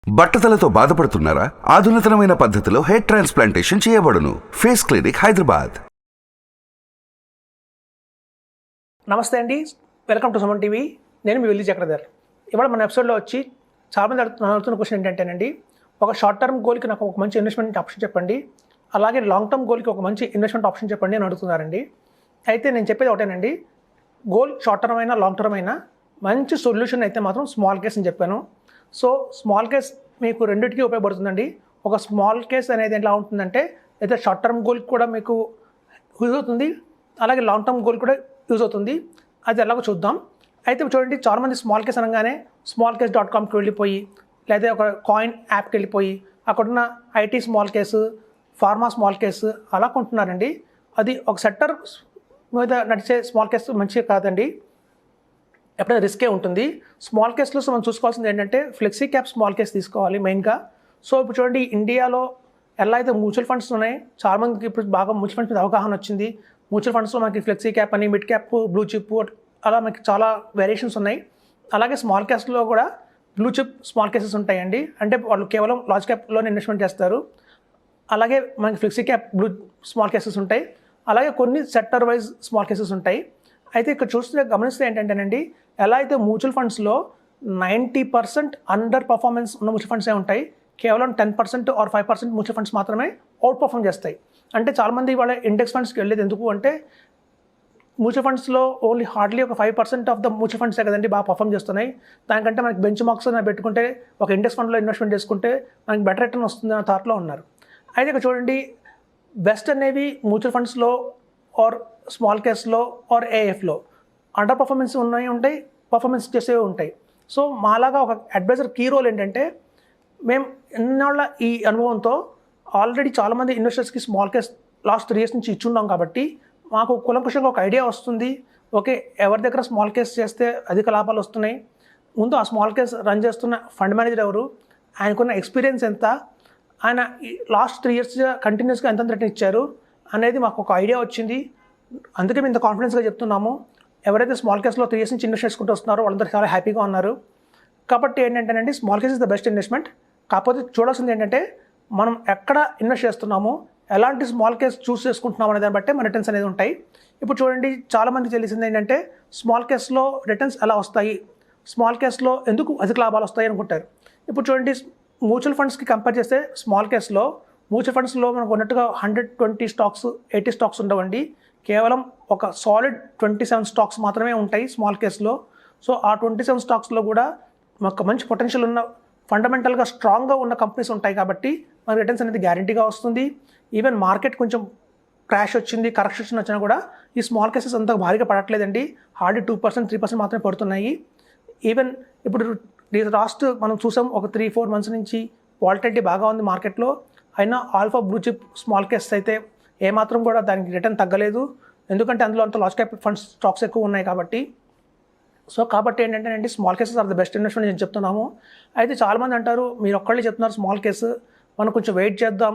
బట్టతలతో బాధపడుతున్నారా? ఆధునితనమైన పద్ధతిలో hair transplantation చేయబడును. Face clinic, Hyderabad. నమస్తే అండి, వెల్కమ్ టు సుమన్ టీవీ. నేను మీ వెల్లి చక్రధర్. ఇవాళ మన ఎపిసోడ్లో వచ్చి చాలామంది అడుగుతున్న క్వశ్చన్ ఏంటంటేనండి, ఒక షార్ట్ టర్మ్ గోల్కి నాకు ఒక మంచి ఇన్వెస్ట్మెంట్ ఆప్షన్ చెప్పండి, అలాగే లాంగ్ టర్మ్ గోల్కి ఒక మంచి ఇన్వెస్ట్మెంట్ ఆప్షన్ చెప్పండి అని అడుగుతున్నారండి. అయితే నేను చెప్పేది ఒకటేనండి, గోల్ షార్ట్ టర్మ్ అయినా లాంగ్ టర్మ్ అయినా మంచి సొల్యూషన్ అయితే మాత్రం స్మాల్ కేస్ అని చెప్పాను. సో స్మాల్ కేస్ మీకు రెండింటికి ఉపయోగపడుతుందండి. ఒక స్మాల్ కేస్ అనేది ఎలా ఉంటుందంటే, అయితే షార్ట్ టర్మ్ గోల్కి కూడా మీకు యూజ్ అవుతుంది, అలాగే లాంగ్ టర్మ్ గోల్ కూడా యూజ్ అవుతుంది. అది ఎలాగో చూద్దాం. అయితే చూడండి, చాలామంది స్మాల్ కేస్ అనగానే smallcase.comకి వెళ్ళిపోయి, లేదా ఒక కాయిన్ యాప్కి వెళ్ళిపోయి అక్కడున్న IT small case, pharma small case అలా కొంటున్నారండి. అది ఒక సెక్టర్ మీద నడిచే స్మాల్ కేసు మంచిగా కాదండి, ఎప్పుడైనా రిస్కే ఉంటుంది. స్మాల్ కేస్లో మనం చూసుకోవాల్సింది ఏంటంటే, ఫ్లెక్సీ క్యాప్ స్మాల్ కేస్ తీసుకోవాలి మెయిన్గా. సో ఇప్పుడు చూడండి, ఇండియాలో ఎలా అయితే మ్యూచువల్ ఫండ్స్ ఉన్నాయి, చాలామందికి ఇప్పుడు బాగా మ్యూచువల్ ఫండ్స్ మీద అవగాహన వచ్చింది. మ్యూచువల్ ఫండ్స్లో మనకి ఫ్లెక్సీ క్యాప్ అని, మిడ్ క్యాప్, బ్లూ చిప్ అలా మనకి చాలా వేరియేషన్స్ ఉన్నాయి. అలాగే స్మాల్ క్యాప్స్లో కూడా బ్లూ చిప్ స్మాల్ కేసెస్ ఉంటాయండి, అంటే వాళ్ళు కేవలం లార్జ్ క్యాప్లోనే ఇన్వెస్ట్మెంట్ చేస్తారు. అలాగే మనకి flexi cap blue small cases ఉంటాయి, అలాగే కొన్ని సెక్టర్ వైజ్ స్మాల్ కేసెస్ ఉంటాయి. అయితే ఇక్కడ గమనిస్తే ఏంటంటేనండి, ఎలా అయితే మ్యూచువల్ ఫండ్స్లో 90% అండర్ పర్ఫార్మెన్స్ ఉన్న మ్యూచువల్ ఫండ్సే ఉంటాయి, కేవలం 10% ఆర్ 5% మ్యూచువల్ ఫండ్స్ మాత్రమే అవుట్ పర్ఫార్మ్ చేస్తాయి. అంటే చాలామంది వాళ్ళ ఇండెక్స్ ఫండ్స్కి వెళ్ళేది ఎందుకు అంటే, మ్యూచువల్ ఫండ్స్లో ఓన్లీ హార్డ్లీ ఒక 5% ఆఫ్ ద మ్యూచువల్ ఫండ్సే కదండి బాగా పర్ఫామ్ చేస్తున్నాయి. దానికంటే మనకి బెంచ్ మార్క్స్ పెట్టుకుంటే, ఒక ఇండెక్స్ ఫండ్లో ఇన్వెస్ట్మెంట్ చేసుకుంటే మనకి బెటర్ రిటర్న్ వస్తుంది అన్న థాట్లో ఉన్నారు. అయితే ఇక్కడ చూడండి, బెస్ట్ అనేవి మ్యూచువల్ ఫండ్స్లో ఆర్ స్మాల్ కేస్లో ఆర్ ఏఎఫ్లో అండర్ పర్ఫార్మెన్స్ ఉంటాయి, పర్ఫార్మెన్స్ చేసేవి ఉంటాయి. సో మాలాగా ఒక అడ్వైజర్ కీ రోల్ ఏంటంటే, మేము ఎన్నాళ్ళ ఈ అనుభవంతో ఆల్రెడీ చాలామంది ఇన్వెస్టర్స్కి స్మాల్ కేస్ లాస్ట్ 3 years నుంచి ఇచ్చున్నాం కాబట్టి మాకు కులంకుశంగా ఒక ఐడియా వస్తుంది. ఓకే, ఎవరి దగ్గర స్మాల్ కేస్ చేస్తే అధిక లాభాలు వస్తున్నాయి, ముందు ఆ స్మాల్ కేస్ రన్ చేస్తున్న ఫండ్ మేనేజర్ ఎవరు, ఆయనకున్న ఎక్స్పీరియన్స్ ఎంత, ఆయన లాస్ట్ 3 years కంటిన్యూస్గా ఎంత రిటర్న్ ఇచ్చారు అనేది మాకు ఒక ఐడియా వచ్చింది. అందుకే మేము ఇంత కాన్ఫిడెన్స్గా చెప్తున్నాము. ఎవరైతే స్మాల్ కేస్లో 3 years నుంచి ఇన్వెస్ట్ చేసుకుంటూ వస్తున్నారో వాళ్ళందరూ చాలా హ్యాపీగా ఉన్నారు. కాబట్టి ఏంటంటేనండి, small case is the best investment. కాకపోతే చూడాల్సింది ఏంటంటే, మనం ఎక్కడ ఇన్వెస్ట్ చేస్తున్నాము, ఎలాంటి స్మాల్ కేస్ చూస్ చేసుకుంటున్నాం అనే దాన్ని బట్టే మన రిటర్న్స్ అనేది ఉంటాయి. ఇప్పుడు చూడండి, చాలామందికి తెలిసింది ఏంటంటే, స్మాల్ కేస్లో రిటర్న్స్ ఎలా వస్తాయి, స్మాల్ కేస్లో ఎందుకు అధిక లాభాలు వస్తాయి అనుకుంటారు. ఇప్పుడు చూడండి, మ్యూచువల్ ఫండ్స్కి కంపేర్ చేస్తే స్మాల్ కేస్లో మ్యూచువల్ ఫండ్స్లో మనకు ఉన్నట్టుగా 120 స్టాక్స్ 80 స్టాక్స్ ఉండవండి, కేవలం ఒక సాలిడ్ 27 స్టాక్స్ మాత్రమే ఉంటాయి స్మాల్ కేస్లో. సో ఆ 27 స్టాక్స్లో కూడా మాకు మంచి పొటెన్షియల్ ఉన్న, ఫండమెంటల్గా స్ట్రాంగ్గా ఉన్న కంపెనీస్ ఉంటాయి కాబట్టి మన రిటర్న్స్ అనేది గ్యారంటీగా వస్తుంది. ఈవెన్ మార్కెట్ కొంచెం క్రాష్ వచ్చింది, కరెక్షన్ వచ్చినా కూడా ఈ స్మాల్ కేసెస్ అంత భారీగా పడట్లేదండి, హార్డ్లీ 2% 3% మాత్రమే పడుతున్నాయి. ఈవెన్ ఇప్పుడు లాస్ట్ మనం చూసాం, ఒక 3-4 months నుంచి వాలటిలిటీ బాగా ఉంది మార్కెట్లో, అయినా alpha blue chip small case అయితే ఏమాత్రం కూడా దానికి రిటర్న్ తగ్గలేదు, ఎందుకంటే అందులో అంత లార్జ్ క్యాప్ ఫండ్స్ స్టాక్స్ ఎక్కువ ఉన్నాయి కాబట్టి. సో కాబట్టి ఏంటంటే, small cases are the best investment నేను చెప్తున్నాము. అయితే చాలామంది అంటారు, మీరు ఒక్కళ్ళే చెప్తున్నారు స్మాల్ కేసు, మనం కొంచెం వెయిట్ చేద్దాం,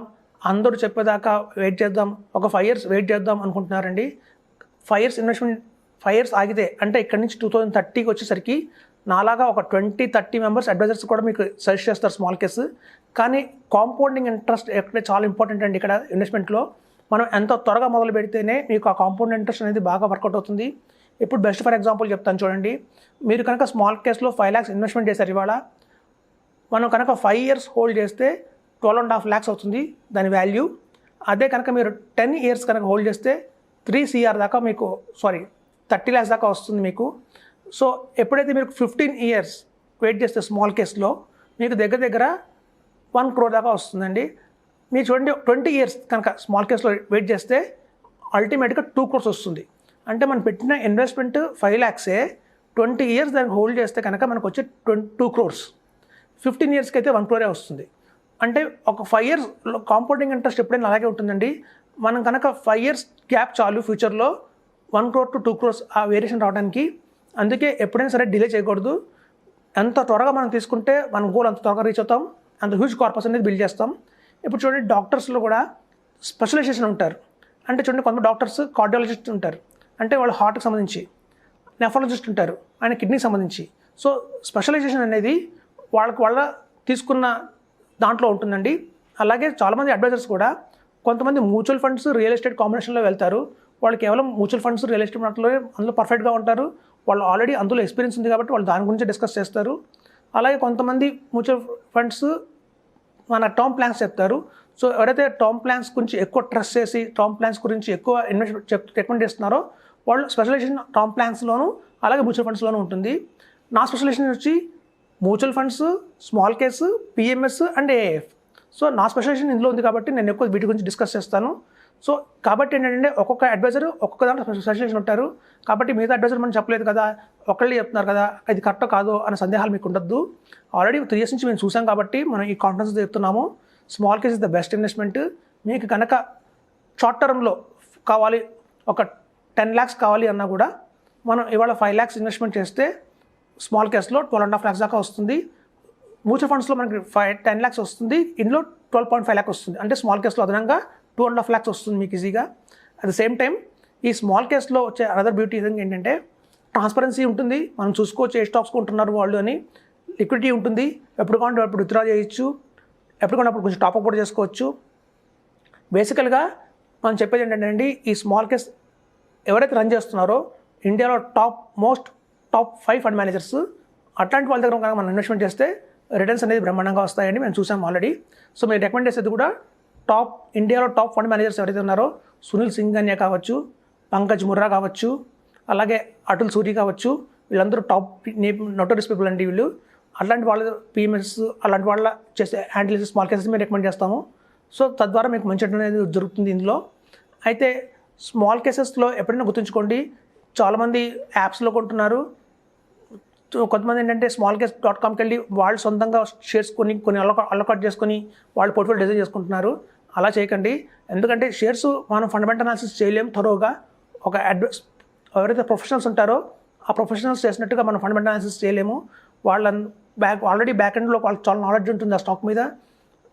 అందరూ చెప్పేదాకా వెయిట్ చేద్దాం, ఒక 5 years వెయిట్ చేద్దాం అనుకుంటున్నారండి. 5 years ఇన్వెస్ట్మెంట్ 5 years ఆగితే, అంటే ఇక్కడ నుంచి 2030కి వచ్చేసరికి నాలాగా ఒక 20-30 మెంబర్స్ అడ్వైజర్స్ కూడా మీకు సజెస్ట్ చేస్తారు స్మాల్ కేసు. కానీ కాంపౌండింగ్ ఇంట్రెస్ట్ ఎక్కడ చాలా ఇంపార్టెంట్ అండి ఇక్కడ ఇన్వెస్ట్మెంట్లో. మనం ఎంత త్వరగా మొదలు పెడితేనే మీకు ఆ కాంపౌండ్ ఇంట్రెస్ట్ అనేది బాగా వర్కౌట్ అవుతుంది. ఇప్పుడు బెస్ట్ ఫర్ ఎగ్జాంపుల్ చెప్తాను చూడండి, మీరు కనుక స్మాల్ కేస్లో 5 lakhs ఇన్వెస్ట్మెంట్ చేశారు ఇవాళ, మనం కనుక 5 years హోల్డ్ చేస్తే 12.5 lakhs అవుతుంది దాని వాల్యూ. అదే కనుక మీరు 10 years కనుక హోల్డ్ చేస్తే 3 crore దాకా మీకు 30 lakhs దాకా వస్తుంది మీకు. సో ఎప్పుడైతే మీరు 15 years వెయిట్ చేస్తే స్మాల్ కేస్లో మీకు దగ్గర 1 crore దాకా వస్తుందండి. మీరు చూడండి, 20 years కనుక స్మాల్ కేస్లో వెయిట్ చేస్తే అల్టిమేట్గా 2 crores వస్తుంది. అంటే మనం పెట్టిన ఇన్వెస్ట్మెంట్ 5 lakhs, 20 years దానికి హోల్డ్ చేస్తే కనుక మనకు వచ్చే 2 crores, 15 yearsకి అయితే 1 crore వస్తుంది. అంటే ఒక 5 years కాంపౌండింగ్ ఇంట్రెస్ట్ ఎప్పుడైనా అలాగే ఉంటుందండి. మనం కనుక 5 years గ్యాప్ చాలు ఫ్యూచర్లో 1 crore to 2 crores ఆ వేరియేషన్ రావడానికి. అందుకే ఎప్పుడైనా సరే డిలే చేయకూడదు. ఎంత త్వరగా మనం తీసుకుంటే మన గోల్ అంత త్వరగా రీచ్ అవుతాం, అంత హ్యూజ్ కార్పస్ అనేది బిల్డ్ చేస్తాం. ఇప్పుడు చూడండి, డాక్టర్స్లో కూడా స్పెషలైజేషన్ ఉంటారు. అంటే చూడండి, కొంతమంది డాక్టర్స్ కార్డియాలజిస్ట్ ఉంటారు, అంటే వాళ్ళు హార్ట్కి సంబంధించి, నెఫ్రాలజిస్ట్ ఉంటారు, ఆయన కిడ్నీకి సంబంధించి. సో స్పెషలైజేషన్ అనేది వాళ్ళ తీసుకున్న దాంట్లో ఉంటుందండి. అలాగే చాలామంది అడ్వైజర్స్ కూడా కొంతమంది మ్యూచువల్ ఫండ్స్ రియల్ ఎస్టేట్ కాంబినేషన్లో వెళ్తారు. వాళ్ళు కేవలం మ్యూచువల్ ఫండ్స్ రియల్ ఎస్టేట్ మాటలో అందులో పర్ఫెక్ట్గా ఉంటారు. వాళ్ళు ఆల్రెడీ అందులో ఎక్స్పీరియన్స్ ఉంది కాబట్టి వాళ్ళు దాని గురించి డిస్కస్ చేస్తారు. అలాగే కొంతమంది మ్యూచువల్ ఫండ్స్ మన టర్మ్ ప్లాన్స్ చెప్తారు. సో ఎవరైతే టర్మ్ ప్లాన్స్ గురించి ఎక్కువ ట్రస్ట్ చేసి టర్మ్ ప్లాన్స్ గురించి ఎక్కువ రికమెండ్ చేస్తున్నారో వాళ్ళు స్పెషలైజేషన్ టర్మ్ ప్లాన్స్లోను అలాగే మ్యూచువల్ ఫండ్స్లోనూ ఉంటుంది. నా స్పెషలైజేషన్ వచ్చి mutual funds, small case, PMS and AF. So నా స్పెషలైజేషన్ ఇందులో ఉంది కాబట్టి నేను ఎక్కువ వీటి గురించి డిస్కస్ చేస్తాను. సో కాబట్టి ఏంటంటే ఒక్కొక్క అడ్వైజర్ ఒక్కొక్క దాంట్లో స్పెషలైజేషన్ ఉంటారు. కాబట్టి మిగతా అడ్వైజర్ మనం చెప్పలేదు కదా, ఒకళ్ళు చెప్తున్నారు కదా, ఇది కరెక్టో కాదో అనే సందేహాలు మీకు ఉండొద్దు. ఆల్రెడీ 3 years నుంచి మేము చూసాం కాబట్టి మనం ఈ కాన్ఫిడెన్స్ చెప్తున్నాము. Small case is the best investment. మీకు కనుక షార్ట్ టర్మ్లో కావాలి, ఒక 10 lakhs కావాలి అన్నా కూడా మనం ఇవాళ 5 lakhs ఇన్వెస్ట్మెంట్ చేస్తే స్మాల్ కేస్లో 12.5 lakhs దాకా వస్తుంది. మ్యూచువల్ ఫండ్స్లో మనకి 10 lakhs వస్తుంది, ఇందులో 12.5 lakhs వస్తుంది. అంటే స్మాల్ కేస్లో అదనంగా 2.5 lakhs వస్తుంది మీకు ఈజీగా. అట్ ద సేమ్ టైం ఈ స్మాల్ కేస్లో వచ్చే అనదర్ బ్యూటీ ఏంటంటే ట్రాన్స్పరెన్సీ ఉంటుంది. మనం చూసుకోవచ్చు ఏ స్టాక్స్ కొంటున్నారు వాళ్ళు అని. లిక్విడిటీ ఉంటుంది, ఎప్పుడు కావాలంటే అప్పుడు విత్డ్రా చేయొచ్చు, ఎప్పుడు కావాలంటే అప్పుడు కొంచెం టాప్అప్ కూడా చేసుకోవచ్చు. బేసికల్గా మనం చెప్పేది ఏంటంటే ఈ స్మాల్ కేస్ ఎవరైతే రన్ చేస్తున్నారో ఇండియాలో టాప్ 5 ఫండ్ మేనేజర్స్, అట్లాంటి వాళ్ళ దగ్గర కనుక మనం ఇన్వెస్ట్మెంట్ చేస్తే రిటర్న్స్ అనేది బ్రహ్మాండంగా వస్తాయని మేము చూసాం ఆల్రెడీ. సో మీరు రికమెండ్ చేసేది కూడా ఇండియాలో టాప్ ఫండ్ మేనేజర్స్ ఎవరైతే ఉన్నారో సునీల్ సింఘానియా కావచ్చు, పంకజ్ ముర్రా కావచ్చు, అలాగే అటుల్ సూరి కావచ్చు, వీళ్ళందరూ టాప్ నోటరీస్ పీపుల్ అండి వీళ్ళు. అట్లాంటి వాళ్ళ పిఎంఎస్ అలాంటి వాళ్ళ చేసే హ్యాండిల్ చేసే స్మాల్ కేసెస్ మేము రికమెండ్ చేస్తాము. సో తద్వారా మీకు మంచి అనేది జరుగుతుంది ఇందులో. అయితే స్మాల్ కేసెస్లో ఎప్పుడైనా గుర్తుంచుకోండి, చాలామంది యాప్స్లో కొంటున్నారు. కొంతమంది ఏంటంటే smallcase.comకి వెళ్ళి వాళ్ళు సొంతంగా షేర్స్ కొన్ని అలకాట్ చేసుకొని వాళ్ళు పోర్ట్ఫోలియో డిజైన్ చేసుకుంటున్నారు. అలా చేయకండి. ఎందుకంటే షేర్స్ మనం ఫండమెంటల్ అనాలిసిస్ చేయలేము త్వరగా. ఒక ఎవరైతే ప్రొఫెషనల్స్ ఉంటారో ఆ ప్రొఫెషనల్స్ చేసినట్టుగా మనం ఫండమెంటల్ అనాలిసిస్ చేయలేము. వాళ్ళని ఆల్రెడీ బ్యాక్ ఎండ్లో వాళ్ళకి చాలా నాలెడ్జ్ ఉంటుంది ఆ స్టాక్ మీద.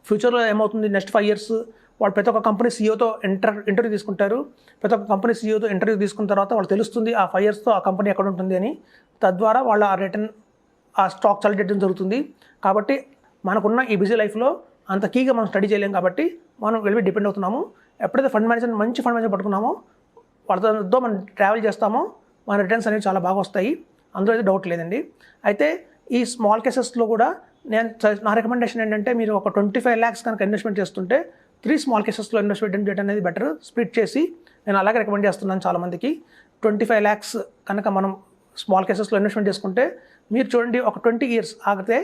ఫ్యూచర్లో ఏమవుతుంది నెక్స్ట్ 5 years వాళ్ళు ప్రతి ఒక్క కంపెనీ సీఈఓతో ఇంటర్వ్యూ తీసుకుంటారు. ప్రతి ఒక్క కంపెనీ సీఈఓతో ఇంటర్వ్యూ తీసుకున్న తర్వాత వాళ్ళు తెలుస్తుంది ఆ 5 yearsతో ఆ కంపెనీ ఎక్కడ ఉంటుంది అని. తద్వారా వాళ్ళ ఆ స్టాక్ సెలెక్ట్ చేయడం జరుగుతుంది. కాబట్టి మనకున్న ఈ బిజీ లైఫ్లో అంత కీగా మనం స్టడీ చేయలేం కాబట్టి మనం వెళ్ళి డిపెండ్ అవుతున్నాము. ఎప్పుడైతే మంచి ఫండ్ మేనేజర్ పట్టుకున్నామో వాళ్ళతో మనం ట్రావెల్ చేస్తామో మన రిటర్న్స్ అనేవి చాలా బాగా వస్తాయి. అందులో అయితే డౌట్ లేదండి. అయితే ఈ స్మాల్ కేసెస్లో కూడా నా రికమెండేషన్ ఏంటంటే మీరు ఒక 25 lakhs కనుక ఇన్వెస్ట్మెంట్ చేస్తుంటే 3 small కేసెస్లో ఇన్వెస్ట్మెంట్ చేయడం అనేది బెటర్. స్ప్లిట్ చేసి నేను అలాగే రికమెండ్ చేస్తున్నాను చాలామందికి. 25 lakhs కనుక మనం స్మాల్ కేసెస్లో ఇన్వెస్ట్మెంట్ చేసుకుంటే మీరు చూడండి ఒక 20 years ఆగితే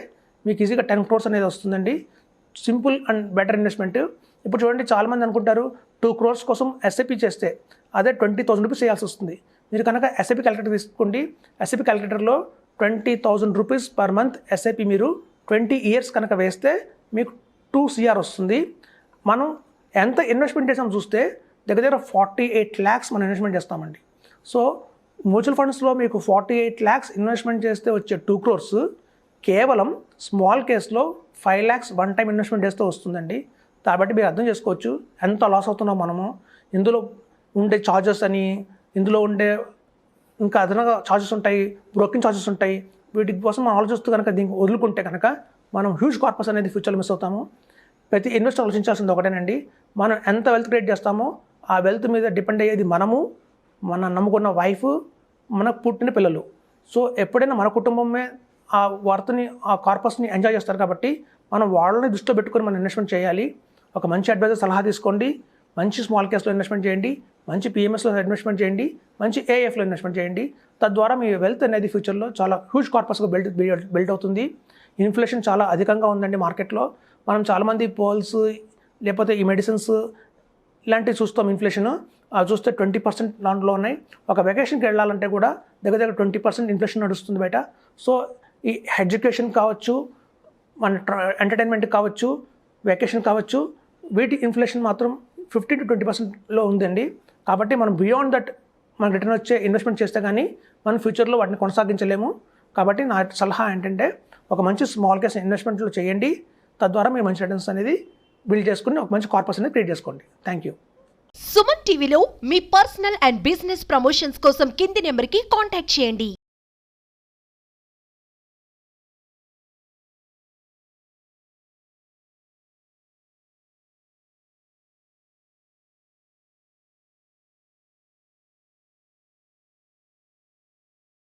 మీకు ఈజీగా 10 crores అనేది వస్తుందండి. Simple and better investment. ఇప్పుడు చూడండి చాలామంది అనుకుంటారు 2 crores కోసం ఎస్ఐపి చేస్తే అదే 20,000 rupees చేయాల్సి వస్తుంది. మీరు కనుక ఎస్ఐపి క్యాలిక్యులేటర్ తీసుకోండి. ఎస్ఐపి క్యాలిక్యులేటర్లో 20,000 rupees పర్ మంత్ ఎస్ఐపి మీరు 20 years కనుక వేస్తే మీకు 2 crore వస్తుంది. మనం ఎంత ఇన్వెస్ట్మెంట్ చేసాం చూస్తే దగ్గర 48 lakhs మనం ఇన్వెస్ట్మెంట్ చేస్తామండి. సో మ్యూచువల్ ఫండ్స్లో మీకు 48 lakhs ఇన్వెస్ట్మెంట్ చేస్తే వచ్చే 2 crores కేవలం స్మాల్ కేస్లో 5 lakhs వన్ టైం ఇన్వెస్ట్మెంట్ చేస్తే వస్తుందండి. కాబట్టి మీరు అర్థం చేసుకోవచ్చు ఎంత లాస్ అవుతున్నాం మనము. ఇందులో ఉండే ఛార్జెస్ అని, ఇందులో ఉండే ఇంకా అదనంగా ఛార్జెస్ ఉంటాయి, బ్రోకింగ్ ఛార్జెస్ ఉంటాయి. వీటి కోసం మనం ఆలోచిస్తూ కనుక దీనికి వదులుకుంటే కనుక మనం హ్యూజ్ కార్పస్ అనేది ఫ్యూచర్లో మిస్ అవుతాము. ప్రతి ఇన్వెస్టర్ ఆలోచించాల్సింది ఒకటేనండి, మనం ఎంత వెల్త్ క్రియేట్ చేస్తామో ఆ వెల్త్ మీద డిపెండ్ అయ్యేది మనము, మన నమ్ముకున్న వైఫ్, మనకు పుట్టిన పిల్లలు. సో ఎప్పుడైనా మన కుటుంబమే ఆ వర్త్ని ఆ కార్పస్ని ఎంజాయ్ చేస్తారు కాబట్టి మనం వాళ్ళని దృష్టిలో పెట్టుకొని మనం ఇన్వెస్ట్మెంట్ చేయాలి. ఒక మంచి అడ్వైజర్ సలహా తీసుకోండి, మంచి స్మాల్ కేస్లో ఇన్వెస్ట్మెంట్ చేయండి, మంచి పిఎంఎస్లో ఇన్వెస్ట్మెంట్ చేయండి, మంచి ఏఎఫ్లో ఇన్వెస్ట్మెంట్ చేయండి. తద్వారా మీ వెల్త్ అనేది ఫ్యూచర్లో చాలా హ్యూజ్ కార్పస్గా బిల్డ్ అవుతుంది. ఇన్ఫ్లేషన్ చాలా అధికంగా ఉందండి మార్కెట్లో. మనం చాలామంది పోల్స్ లేకపోతే ఈ మెడిసిన్స్ ఇలాంటివి చూస్తాం. ఇన్ఫ్లేషన్ చూస్తే 20% దాంట్లో ఉన్నాయి. ఒక వెకేషన్కి వెళ్ళాలంటే కూడా దగ్గర 20% ఇన్ఫ్లేషన్ నడుస్తుంది బయట. సో ఈ ఎడ్యుకేషన్ కావచ్చు, మన ఎంటర్టైన్మెంట్ కావచ్చు, వెకేషన్ కావచ్చు, వీటి ఇన్ఫ్లేషన్ మాత్రం 15 to 20%లో ఉందండి. కాబట్టి మనం బియాండ్ దట్ మనకు రిటర్న్ వచ్చే ఇన్వెస్ట్మెంట్ చేస్తే కానీ మనం ఫ్యూచర్లో వాటిని కొనసాగించలేము. కాబట్టి నా సలహా ఏంటంటే ఒక మంచి స్మాల్ కేస్ ఇన్వెస్ట్మెంట్లో చేయండి. తద్వారా మీరు మంచి రిటర్న్స్ అనేది బిల్డ్ చేసుకుని ఒక మంచి కార్పస్ అనేది క్రియేట్ చేసుకోండి. Thank you. సుమన్ టీవీలో మీ పర్సనల్ అండ్ బిజినెస్ ప్రమోషన్స్ కోసం కింది నెంబర్కి కాంటాక్ట్ చేయండి.